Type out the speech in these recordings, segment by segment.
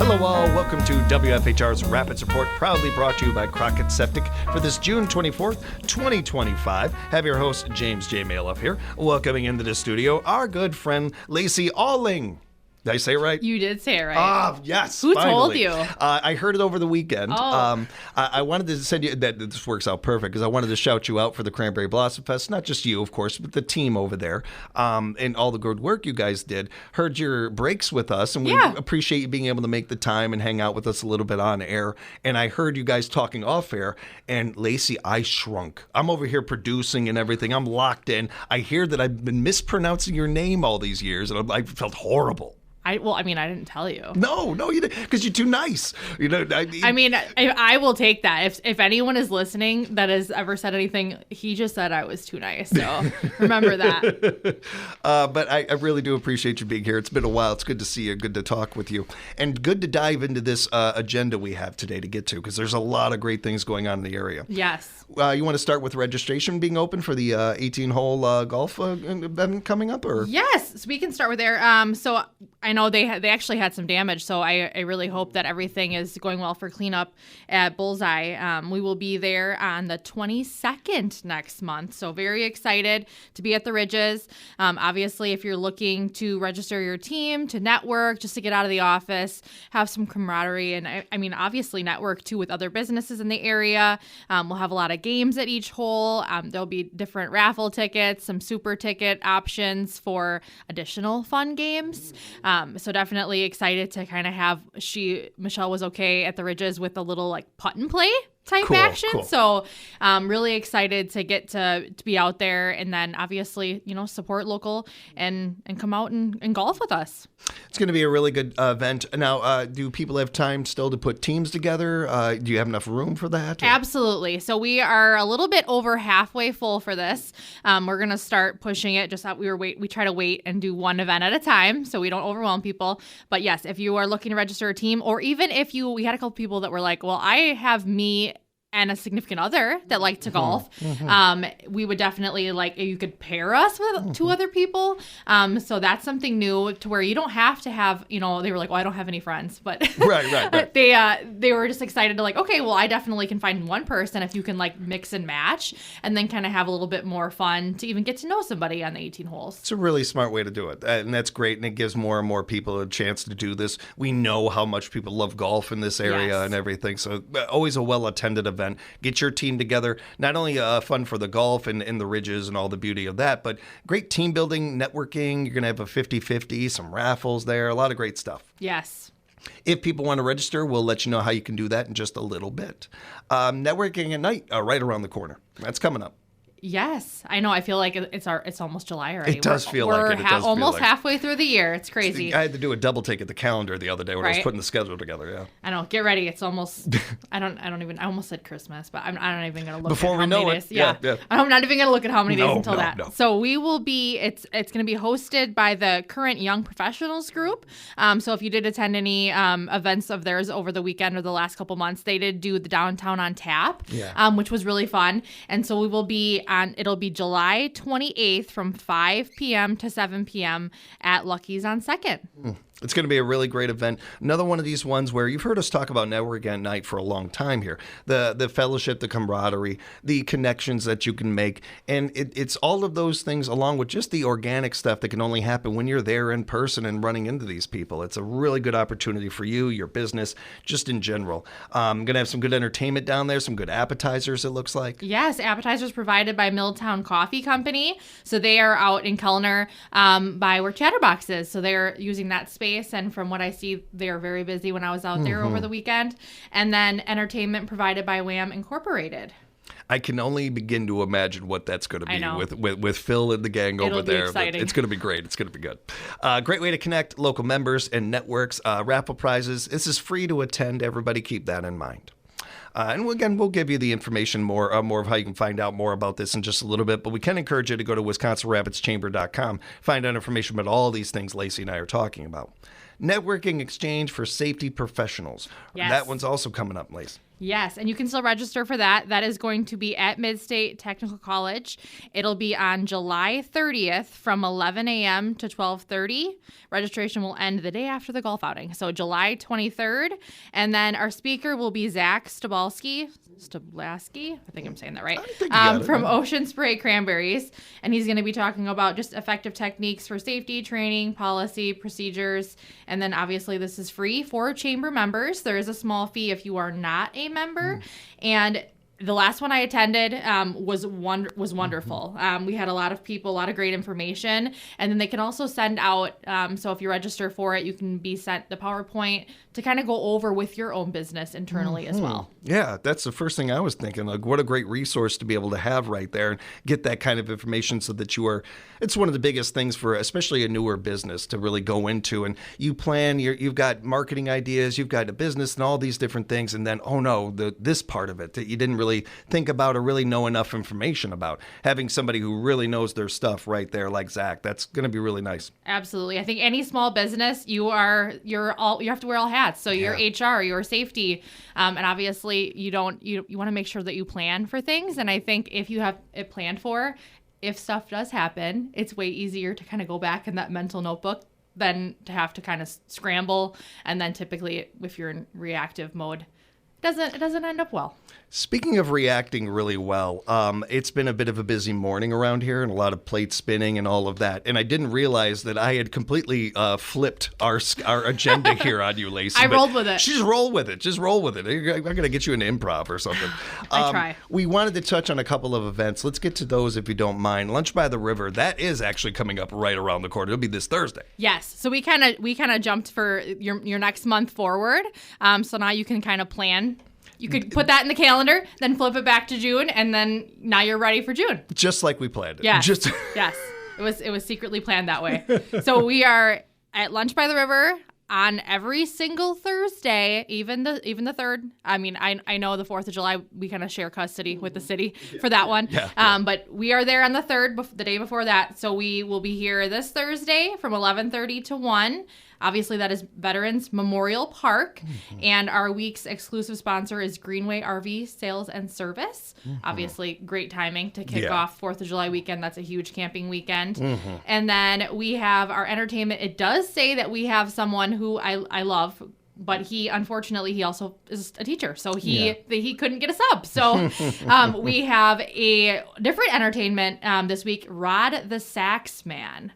Hello all, welcome to WFHR's Rapids Report, proudly brought to you by Crockett Septic for this June 24th, 2025. Have your host, James J. Malouf here, welcoming into the studio our good friend, Lacy Alling. Did I say it right? You did say it right. Ah, yes. Who finally. told you? I heard it over the weekend. Oh. I wanted to send you, that this works out perfect, because I wanted to shout you out for the Cranberry Blossom Fest. Not just you, of course, but the team over there, and all the good work you guys did. Heard your breaks with us, and we appreciate you being able to make the time and hang out with us a little bit on air. And I heard you guys talking off air, and Lacy, I shrunk. I'm over here producing and everything. I'm locked in. I hear that I've been mispronouncing your name all these years, and I felt horrible. I didn't tell you. No, you didn't, because you're too nice. I will take that. If anyone is listening that has ever said anything, he just said I was too nice. So remember that. But I really do appreciate you being here. It's been a while. It's good to see you. Good to talk with you. And good to dive into this agenda we have today to get to, because there's a lot of great things going on in the area. Yes. You want to start with registration being open for the 18-hole golf event coming up? Or? Yes. So we can start with there. So I know they actually had some damage, so I really hope that everything is going well for cleanup at Bullseye. We will be there on the 22nd next month, so very excited to be at the Ridges. Obviously, if you're looking to register your team, to network, just to get out of the office, have some camaraderie, and obviously network too with other businesses in the area. We'll have a lot of games at each hole. There'll be different raffle tickets, some super ticket options for additional fun games. So definitely excited to kind of have Michelle was okay at the Ridges with a little like putt and play type action. Cool. So really excited to get to be out there, and then obviously, support local and come out and golf with us. It's going to be a really good event. Now, do people have time still to put teams together? Do you have enough room for that? Or? Absolutely. So we are a little bit over halfway full for this. We're going to start pushing it. Just that we try to wait and do one event at a time so we don't overwhelm people. But yes, if you are looking to register a team, or even if we had a couple people that were like, well, I have me and a significant other that like to golf, we would definitely you could pair us with two other people. So that's something new to where you don't have to have, they were like, well, I don't have any friends, but right. they were just excited to okay, well, I definitely can find one person if you can mix and match, and then kind of have a little bit more fun to even get to know somebody on the 18 holes. It's a really smart way to do it. And that's great. And it gives more and more people a chance to do this. We know how much people love golf in this area and everything. So always a well-attended event. Get your team together. Not only fun for the golf and the Ridges and all the beauty of that, but great team building, networking. You're going to have a 50-50, some raffles there, a lot of great stuff. Yes. If people want to register, we'll let you know how you can do that in just a little bit. Networking at night, right around the corner. That's coming up. Yes, I know. I feel like it's almost July already. It does feel like it. We're almost halfway through the year. It's crazy. I had to do a double take at the calendar the other day when I was putting the schedule together. Yeah. I know. Get ready. It's almost. I almost said Christmas, but I'm not even gonna look. Before at we how know many it. days. Yeah. I'm not even gonna look at how many days until that. No. So we will be. It's gonna be hosted by the current Young Professionals group. So if you did attend any events of theirs over the weekend or the last couple months, they did do the Downtown on Tap, which was really fun. And so we will be on. It'll be July 28th from 5 p.m. to 7 p.m. at Lucky's on 2nd. It's going to be a really great event. Another one of these ones where you've heard us talk about networking at night for a long time here. The fellowship, the camaraderie, the connections that you can make. And it's all of those things along with just the organic stuff that can only happen when you're there in person and running into these people. It's a really good opportunity for you, your business, just in general. Going to have some good entertainment down there, some good appetizers, it looks like. Yes, appetizers provided by Milltown Coffee Company. So they are out in Kellner by where Chatterbox is. So they're using that space. And from what I see, they are very busy when I was out there over the weekend. And then entertainment provided by Wham Incorporated. I can only begin to imagine what that's going to be with Phil and the gang over there. Exciting. It's going to be great. It's going to be good. Great way to connect local members and networks. Raffle prizes. This is free to attend. Everybody keep that in mind. And again, we'll give you the information more of how you can find out more about this in just a little bit. But we can encourage you to go to WisconsinRapidsChamber.com. Find out information about all these things Lacy and I are talking about. Networking Exchange for Safety Professionals. Yes. That one's also coming up, Lace. Yes, and you can still register for that. That is going to be at Mid-State Technical College. It'll be on July 30th from 11 a.m. to 12:30. Registration will end the day after the golf outing, so July 23rd. And then our speaker will be Zach Stablaski, I think I'm saying that right, from Ocean Spray Cranberries. And he's going to be talking about just effective techniques for safety, training, policy, procedures. And then obviously this is free for chamber members. There is a small fee if you are not a member. And the last one I attended was wonderful. We had a lot of people, a lot of great information. And then they can also send out, so if you register for it, you can be sent the PowerPoint to kind of go over with your own business internally as well. Yeah, that's the first thing I was thinking. Like, what a great resource to be able to have right there and get that kind of information so that it's one of the biggest things for especially a newer business to really go into. And you plan, you've got marketing ideas, you've got a business and all these different things. And then, oh no, this part of it that you didn't really think about or really know enough information about. Having somebody who really knows their stuff right there like Zach, that's going to be really nice. Absolutely. I think any small business, you have to wear all hats. So your HR, your safety, and obviously you want to make sure that you plan for things. And I think if you have it planned for, if stuff does happen, it's way easier to kind of go back in that mental notebook than to have to kind of scramble. And then typically if you're in reactive mode, it doesn't end up well. Speaking of reacting really well, it's been a bit of a busy morning around here and a lot of plate spinning and all of that. And I didn't realize that I had completely flipped our agenda here on you, Lacy. I rolled with it. Just roll with it. I'm going to get you an improv or something. I try. We wanted to touch on a couple of events. Let's get to those if you don't mind. Lunch by the River, that is actually coming up right around the corner. It'll be this Thursday. Yes. So we kind of jumped for your next month forward. So now you can kind of plan. You could put that in the calendar, then flip it back to June, and then now you're ready for June. Just like we planned it. Yes. Yes. It was secretly planned that way. So we are at Lunch by the River on every single Thursday, even the third. I mean, I know the 4th of July, we kind of share custody with the city for that one. Yeah. But we are there on the 3rd, the day before that. So we will be here this Thursday from 11:30 to 1. Obviously, that is Veterans Memorial Park, and our week's exclusive sponsor is Greenway RV Sales and Service. Obviously, great timing to kick off 4th of July weekend. That's a huge camping weekend. And then we have our entertainment. It does say that we have someone who I love, but he also is a teacher, so he couldn't get a sub. So we have a different entertainment this week, Rod the Sax Man.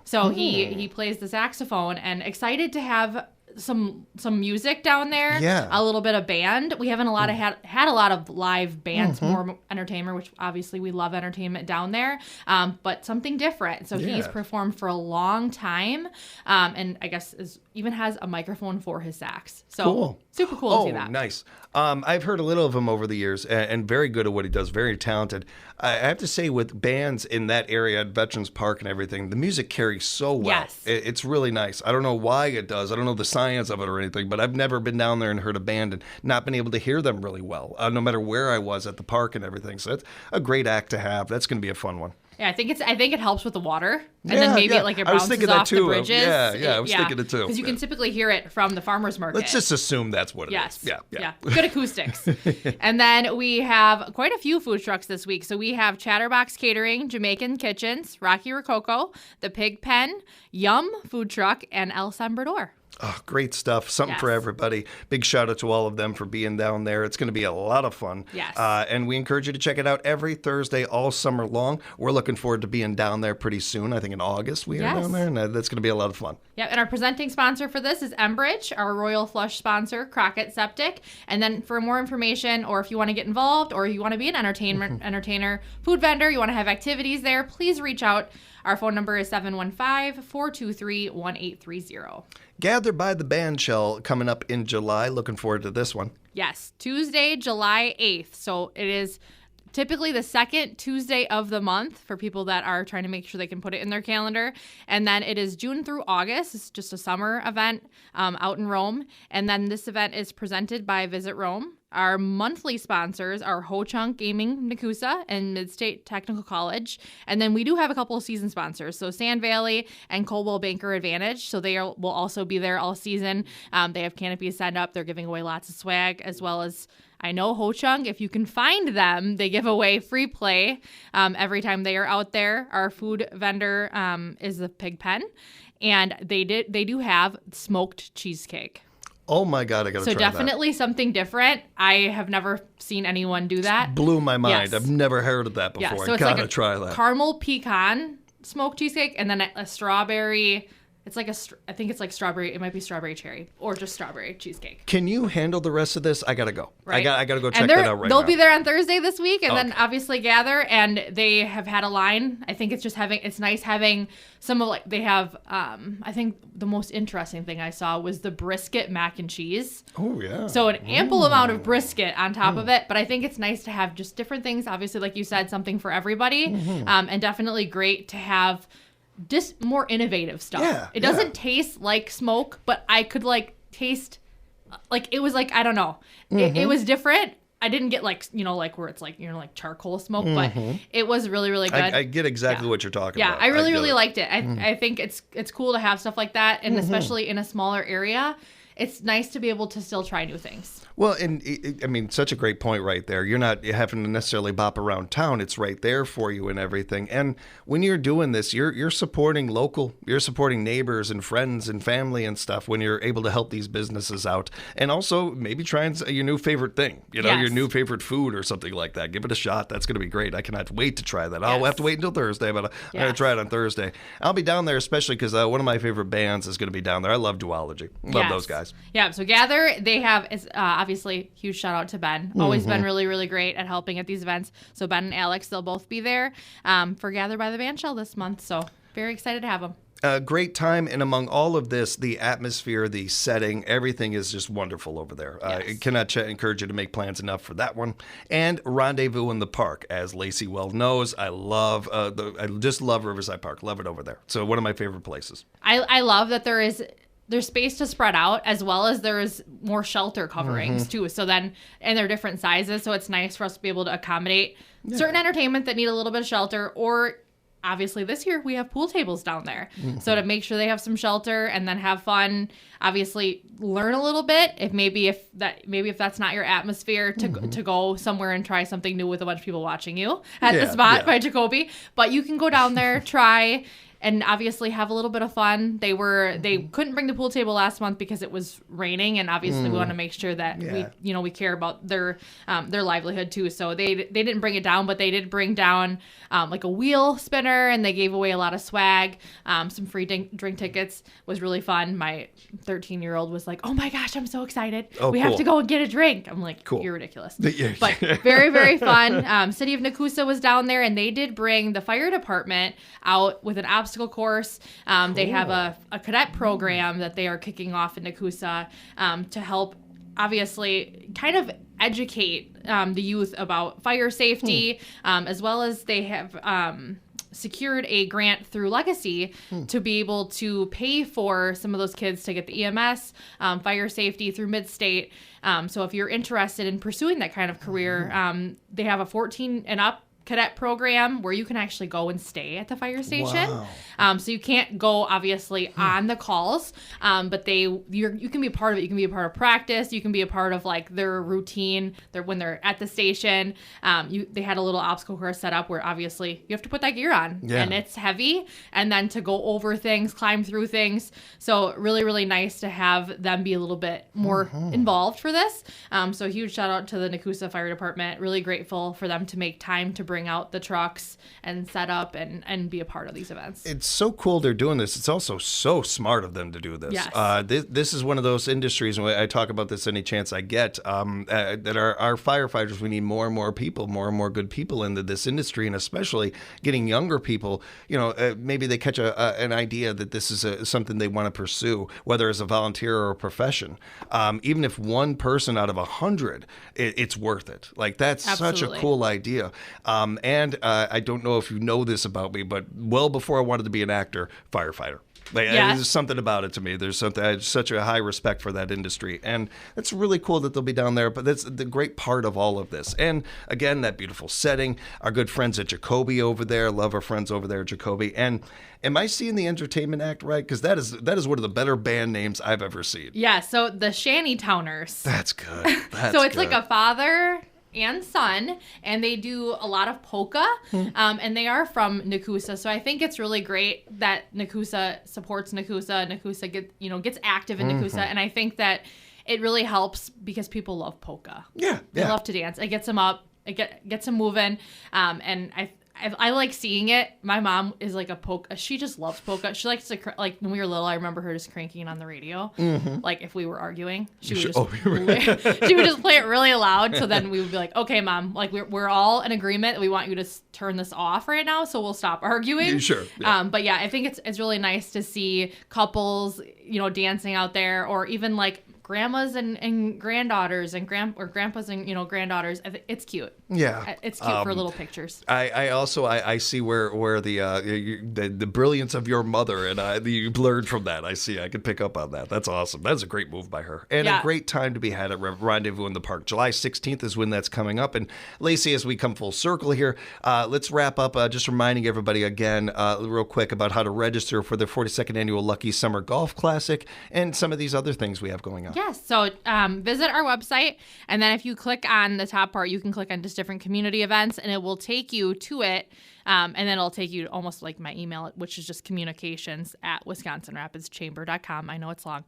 So he plays the saxophone, and excited to have some music down there. Yeah. A little bit of band. We haven't had a lot of live bands, more entertainment, which obviously we love entertainment down there, but something different. So he's performed for a long time, and I guess even has a microphone for his sax. So cool. Super cool to see that. Nice. I've heard a little of him over the years, and very good at what he does, very talented. I have to say, with bands in that area at Veterans Park and everything, the music carries so well. Yes. It's really nice. I don't know why it does. I don't know the science of it or anything, but I've never been down there and heard a band and not been able to hear them really well, no matter where I was at the park and everything. So it's a great act to have. That's going to be a fun one. Yeah, I think it helps with the water, and then maybe it bounces off the bridges. I was thinking it too. Because you can typically hear it from the farmer's market. Let's just assume that's what it is. Yeah. Good acoustics. And then we have quite a few food trucks this week. So we have Chatterbox Catering, Jamaican Kitchens, Rocky Rococo, The Pig Pen, Yum Food Truck, and El Sembrador. Oh, great stuff. Something for everybody. Big shout out to all of them for being down there. It's going to be a lot of fun. Yes. And we encourage you to check it out every Thursday all summer long. We're looking forward to being down there pretty soon. I think in August we are down there, and that's going to be a lot of fun. Yeah, and our presenting sponsor for this is Enbridge, our Royal Flush sponsor, Crockett Septic. And then for more information, or if you want to get involved, or you want to be an entertainer, food vendor, you want to have activities there, please reach out. Our phone number is 715-423-1830. Gather by the Bandshell coming up in July. Looking forward to this one. Yes, Tuesday, July 8th. So it is typically the second Tuesday of the month for people that are trying to make sure they can put it in their calendar. And then it is June through August. It's just a summer event out in Rome. And then this event is presented by Visit Rome. Our monthly sponsors are Ho Chunk Gaming Nakusa and Midstate Technical College. And then we do have a couple of season sponsors. So Sand Valley and Coldwell Banker Advantage. So they will also be there all season. They have canopies set up. They're giving away lots of swag, as well as I know Ho Chunk, if you can find them, they give away free play every time they are out there. Our food vendor is the Pig Pen. And they do have smoked cheesecake. Oh my God, I gotta try that. So definitely something different. I have never seen anyone do that. Just blew my mind. Yes. I've never heard of that before. Yeah, so I it's gotta like try that. Caramel pecan smoked cheesecake, and then a strawberry. It's like I think it's like strawberry. It might be strawberry cherry or just strawberry cheesecake. Can you handle the rest of this? I gotta go. Right. I gotta go check that out right now. They'll be there on Thursday this week, and then obviously gather. And they have had a line. I think it's nice having some of they have. I think the most interesting thing I saw was the brisket mac and cheese. Oh yeah. So an ample amount of brisket on top of it, but I think it's nice to have just different things. Obviously, like you said, something for everybody, and definitely great to have. Just more innovative stuff. Yeah, it doesn't taste like smoke, but I could taste it was I don't know. It was different. I didn't get where it's charcoal smoke, but it was really, really good. I get exactly what you're talking about. Yeah, I really, really liked it. I think it's cool to have stuff like that, and especially in a smaller area. It's nice to be able to still try new things. Well, and I mean, such a great point right there. You're not having to necessarily bop around town. It's right there for you and everything. And when you're doing this, you're supporting local. You're supporting neighbors and friends and family and stuff when you're able to help these businesses out. And also maybe trying your new favorite thing, your new favorite food or something like that. Give it a shot. That's going to be great. I cannot wait to try that. I'll have to wait until Thursday, but I'm going to try it on Thursday. I'll be down there especially because one of my favorite bands is going to be down there. I love Duology. Love those guys. Yeah, so Gather, they have, obviously, huge shout out to Ben. Always been really, really great at helping at these events. So Ben and Alex, they'll both be there for Gather by the Bandshell this month. So very excited to have them. A great time, and among all of this, the atmosphere, the setting, everything is just wonderful over there. I cannot encourage you to make plans enough for that one. And Rendezvous in the Park, as Lacy well knows, I love. I just love Riverside Park. Love it over there. So one of my favorite places. I love that there's space to spread out, as well as there's more shelter coverings too. So then, and they're different sizes. So it's nice for us to be able to accommodate certain entertainment that need a little bit of shelter, or obviously this year we have pool tables down there. So to make sure they have some shelter and then have fun, obviously learn a little bit. If that's not your atmosphere to go somewhere and try something new with a bunch of people watching you at the spot by Jacoby, but you can go down there, try, and obviously have a little bit of fun. They couldn't bring the pool table last month because it was raining, and obviously we want to make sure that we care about their livelihood too. So they didn't bring it down, but they did bring down like a wheel spinner, and they gave away a lot of swag. Some free drink tickets was really fun. My 13-year-old was like, "Oh my gosh, I'm so excited! We have to go and get a drink." I'm like, "Cool. You're ridiculous," but very, very fun. City of Nakusa was down there, and they did bring the fire department out with an obstacle course. They have a cadet program that they are kicking off in Nakusa to help, obviously, kind of educate the youth about fire safety, as well as they have secured a grant through Legacy to be able to pay for some of those kids to get the EMS, fire safety through Midstate. So if you're interested in pursuing that kind of career, they have a 14 and up cadet program where you can actually go and stay at the fire station. Wow. So you can't go obviously on the calls, but you can be a part of it. You can be a part of practice. You can be a part of their routine. When they're at the station, they had a little obstacle course set up where obviously you have to put that gear on, and it's heavy, and then to go over things, climb through things. So really, really nice to have them be a little bit more involved for this. So huge shout out to the Nakusa Fire Department. Really grateful for them to make time to bring out the trucks and set up and be a part of these events. It's so cool they're doing this. It's also so smart of them to do this. Yes. This is one of those industries, and I talk about this any chance I get, that our firefighters, we need more and more people, more and more good people into this industry, and especially getting younger people, maybe they catch an idea that this is something they want to pursue, whether as a volunteer or a profession. Even if one person out of 100, it's worth it. That's Absolutely. such a cool idea. And I don't know if you know this about me, but well before I wanted to be an actor, firefighter. There's something about it to me. There's something. I have such a high respect for that industry, and it's really cool that they'll be down there. But that's the great part of all of this. And again, that beautiful setting. Our good friends at Jacoby over there. Love our friends over there at Jacoby. And am I seeing the Entertainment Act right? Because that is one of the better band names I've ever seen. Yeah. So the Shantytowners. That's good. So it's like a father and son, and they do a lot of polka, and they are from Nakusa. So I think it's really great that Nakusa supports Nakusa. Nakusa gets active in Nakusa, and I think that it really helps because people love polka. Yeah, they love to dance. It gets them up. It gets them moving, and I like seeing it. My mom is like a polka. She just loves polka. She likes to, like, when we were little, I remember her just cranking on the radio. Like, if we were arguing, she would just play it really loud. So then we would be like, okay, Mom, like, we're all in agreement. We want you to turn this off right now, so we'll stop arguing. Sure. Yeah. But yeah, I think it's really nice to see couples, dancing out there, or even like grandmas and granddaughters and grandpas and granddaughters. It's cute. Yeah, it's cute for little pictures. I also see where the brilliance of your mother and you learned from that. I can pick up on that. That's awesome. That's a great move by her, and a great time to be had at Rendezvous in the Park. July 16th is when that's coming up. And Lacy, as we come full circle here, let's wrap up. Just reminding everybody again, real quick, about how to register for the 42nd annual Lucky Summer Golf Classic and some of these other things we have going on. Yes. So visit our website, and then if you click on the top part, you can click on just different community events, and it will take you to it. And then it'll take you almost like my email, which is just communications@wisconsinrapidschamber.com. I know it's long,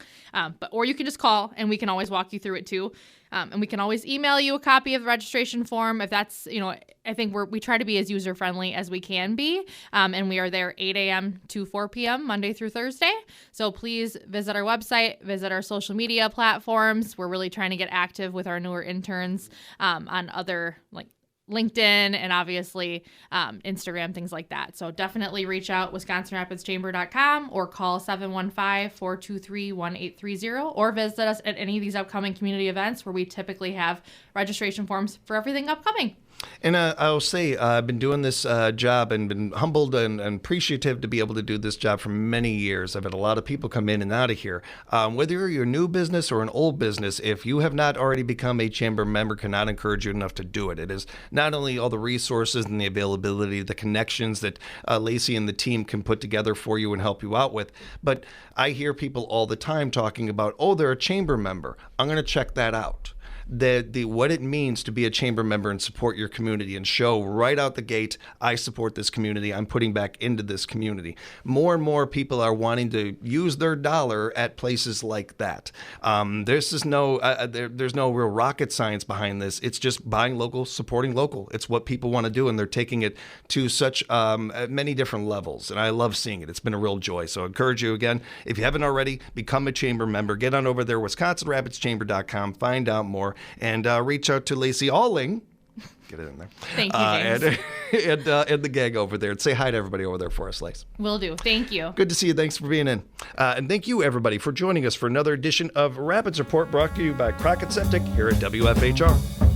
or you can just call, and we can always walk you through it too. And we can always email you a copy of the registration form if that's, I think we try to be as user friendly as we can be. And we are there 8 a.m. to 4 p.m. Monday through Thursday. So please visit our website, visit our social media platforms. We're really trying to get active with our newer interns on other like LinkedIn and obviously Instagram, things like that. So definitely reach out, WisconsinRapidsChamber.com, or call 715-423-1830, or visit us at any of these upcoming community events where we typically have registration forms for everything upcoming. And I'll say I've been doing this job and been humbled and appreciative to be able to do this job for many years. I've had a lot of people come in and out of here. Whether you're a new business or an old business, if you have not already become a chamber member, cannot encourage you enough to do it. It is not only all the resources and the availability, the connections that Lacy and the team can put together for you and help you out with, but I hear people all the time talking about, oh, they're a chamber member. I'm going to check that out. What it means to be a chamber member and support your community and show right out the gate, I support this community, I'm putting back into this community. More and more people are wanting to use their dollar at places like that. There's no real rocket science behind this. It's just buying local, supporting local. It's what people want to do, and they're taking it to such many different levels, and I love seeing it. It's been a real joy. So I encourage you again, if you haven't already, become a chamber member. Get on over there, WisconsinRapidsChamber.com, find out more. And reach out to Lacy Alling. Get it in there. Thank you, James. And the gang over there. And say hi to everybody over there for us, Lace. Will do. Thank you. Good to see you. Thanks for being in. And thank you, everybody, for joining us for another edition of Rapids Report, brought to you by Crockett Septic here at WFHR.